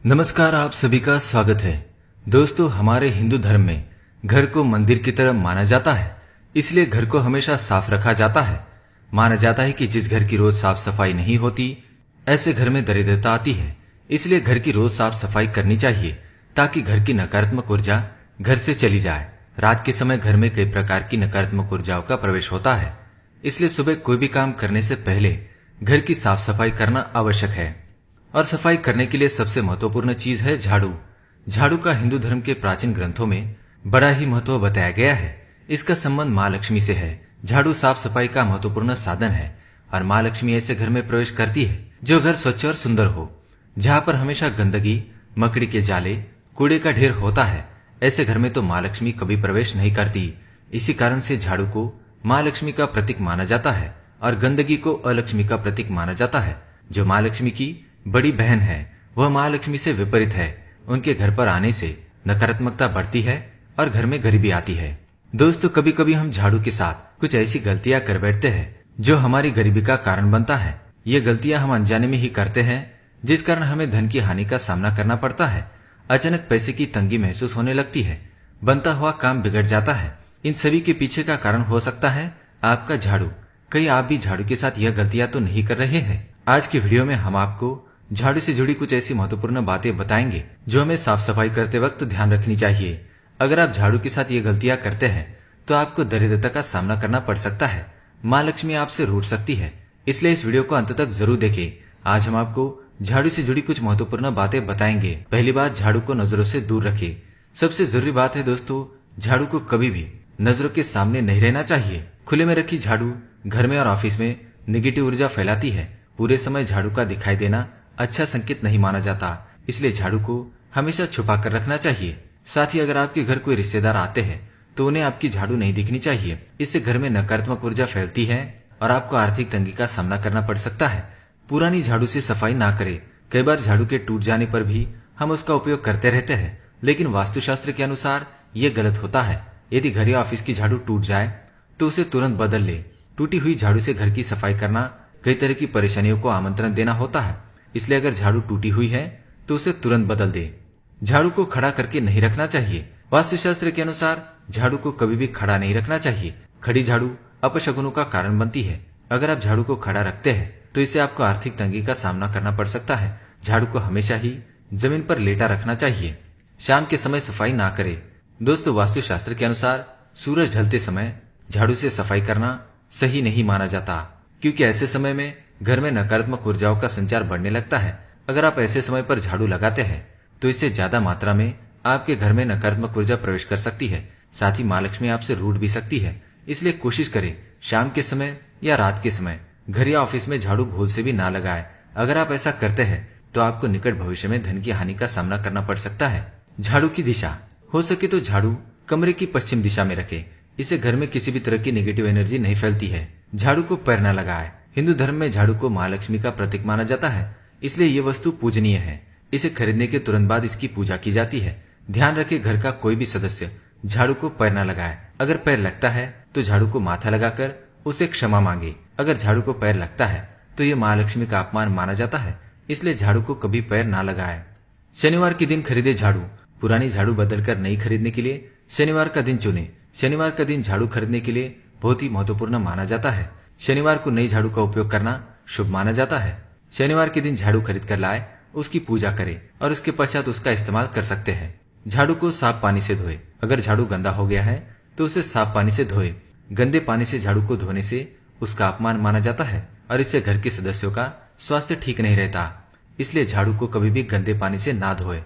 नमस्कार, आप सभी का स्वागत है। दोस्तों, हमारे हिंदू धर्म में घर को मंदिर की तरह माना जाता है, इसलिए घर को हमेशा साफ रखा जाता है। माना जाता है कि जिस घर की रोज साफ सफाई नहीं होती, ऐसे घर में दरिद्रता आती है। इसलिए घर की रोज साफ सफाई करनी चाहिए ताकि घर की नकारात्मक ऊर्जा घर से चली जाए। रात के समय घर में कई प्रकार की नकारात्मक ऊर्जाओं का प्रवेश होता है, इसलिए सुबह कोई भी काम करने से पहले घर की साफ सफाई करना आवश्यक है। और सफाई करने के लिए सबसे महत्वपूर्ण चीज है झाड़ू। झाड़ू का हिंदू धर्म के प्राचीन ग्रंथों में बड़ा ही महत्व बताया गया है। इसका संबंध माँ लक्ष्मी से है। झाड़ू साफ सफाई का महत्वपूर्ण साधन है और माँ लक्ष्मी ऐसे घर में प्रवेश करती है जो घर स्वच्छ और सुंदर हो। जहाँ पर हमेशा गंदगी, मकड़ी के जाले, कूड़े का ढेर होता है, ऐसे घर में तो माँ लक्ष्मी कभी प्रवेश नहीं करती। इसी कारण से झाड़ू को माँ लक्ष्मी का प्रतीक माना जाता है और गंदगी को अलक्ष्मी का प्रतीक माना जाता है। जो माँ लक्ष्मी की बड़ी बहन है वह माँ लक्ष्मी से विपरीत है। उनके घर पर आने से नकारात्मकता बढ़ती है और घर में गरीबी आती है। दोस्तों, कभी कभी हम झाड़ू के साथ कुछ ऐसी गलतियां कर बैठते हैं जो हमारी गरीबी का कारण बनता है। ये गलतियां हम अनजाने में ही करते हैं, जिस कारण हमें धन की हानि का सामना करना पड़ता है। अचानक पैसे की तंगी महसूस होने लगती है, बनता हुआ काम बिगड़ जाता है। इन सभी के पीछे का कारण हो सकता है आपका झाड़ू। कहीं आप भी झाड़ू के साथ यह गलतियां तो नहीं कर रहे हैं? आज की वीडियो में हम आपको झाड़ू से जुड़ी कुछ ऐसी महत्वपूर्ण बातें बताएंगे जो हमें साफ सफाई करते वक्त ध्यान रखनी चाहिए। अगर आप झाड़ू के साथ ये गलतियां करते हैं तो आपको दरिद्रता का सामना करना पड़ सकता है। माँ लक्ष्मी आपसे रूठ सकती है, इसलिए इस वीडियो को अंत तक जरूर देखें। आज हम आपको झाड़ू से जुड़ी कुछ महत्वपूर्ण बातें बताएंगे। पहली बात, झाड़ू को नजरों से दूर रखें। सबसे जरूरी बात है दोस्तों, झाड़ू को कभी भी नजरों के सामने नहीं रहना चाहिए। खुले में रखी झाड़ू घर में और ऑफिस में निगेटिव ऊर्जा फैलाती है। पूरे समय झाड़ू का दिखाई देना अच्छा संकेत नहीं माना जाता, इसलिए झाड़ू को हमेशा छुपा कर रखना चाहिए। साथ ही अगर आपके घर कोई रिश्तेदार आते हैं तो उन्हें आपकी झाड़ू नहीं दिखनी चाहिए। इससे घर में नकारात्मक ऊर्जा फैलती है और आपको आर्थिक तंगी का सामना करना पड़ सकता है। पुरानी झाड़ू से सफाई ना करें। कई बार झाड़ू के टूट जाने पर भी हम उसका उपयोग करते रहते हैं, लेकिन वास्तुशास्त्र के अनुसार ये गलत होता है। यदि घर या ऑफिस की झाड़ू टूट जाए तो उसे तुरंत बदल ले। टूटी हुई झाड़ू से घर की सफाई करना कई तरह की परेशानियों को आमंत्रण देना होता है, इसलिए अगर झाड़ू टूटी हुई है तो उसे तुरंत बदल दे। झाड़ू को खड़ा करके नहीं रखना चाहिए। वास्तुशास्त्र के अनुसार झाड़ू को कभी भी खड़ा नहीं रखना चाहिए। खड़ी झाड़ू अपशगुनों का कारण बनती है। अगर आप झाड़ू को खड़ा रखते हैं तो इससे आपको आर्थिक तंगी का सामना करना पड़ सकता है। झाड़ू को हमेशा ही जमीन पर लेटा रखना चाहिए। शाम के समय सफाई ना करें। दोस्तों, वास्तुशास्त्र के अनुसार सूरज ढलते समय झाड़ू से सफाई करना सही नहीं माना जाता, क्योंकि ऐसे समय में घर में नकारात्मक ऊर्जाओं का संचार बढ़ने लगता है। अगर आप ऐसे समय पर झाड़ू लगाते हैं तो इससे ज्यादा मात्रा में आपके घर में नकारात्मक ऊर्जा प्रवेश कर सकती है। साथ ही माँ लक्ष्मी आपसे रूठ भी सकती है। इसलिए कोशिश करें शाम के समय या रात के समय घर या ऑफिस में झाड़ू भूल से भी ना लगाए। अगर आप ऐसा करते हैं तो आपको निकट भविष्य में धन की हानि का सामना करना पड़ सकता है। झाड़ू की दिशा, हो सके तो झाड़ू कमरे की पश्चिम दिशा में रखें। इससे घर में किसी भी तरह की नेगेटिव एनर्जी नहीं फैलती है। झाड़ू को पैर न लगाए। हिंदू धर्म में झाड़ू को माँ लक्ष्मी का प्रतीक माना जाता है, इसलिए ये वस्तु पूजनीय है। इसे खरीदने के तुरंत बाद इसकी पूजा की जाती है। ध्यान रखें, घर का कोई भी सदस्य झाड़ू को पैर न लगाए। अगर पैर लगता है तो झाड़ू को माथा लगाकर उसे क्षमा मांगे। अगर झाड़ू को पैर लगता है तो ये माँ लक्ष्मी का अपमान माना जाता है, इसलिए झाड़ू को कभी पैर ना लगाए। शनिवार के दिन खरीदे झाड़ू। पुरानी झाड़ू बदलकर नई खरीदने के लिए शनिवार का दिन चुने। शनिवार का दिन झाड़ू खरीदने के लिए बहुत ही महत्वपूर्ण माना जाता है। शनिवार को नई झाड़ू का उपयोग करना शुभ माना जाता है। शनिवार के दिन झाड़ू खरीद कर लाए, उसकी पूजा करें और उसके पश्चात उसका इस्तेमाल कर सकते हैं। झाड़ू को साफ पानी से धोए। अगर झाड़ू गंदा हो गया है तो उसे साफ पानी से धोए। गंदे पानी से झाड़ू को धोने से उसका अपमान माना जाता है और इससे घर के सदस्यों का स्वास्थ्य ठीक नहीं रहता। इसलिए झाड़ू को कभी भी गंदे पानी से ना धोए।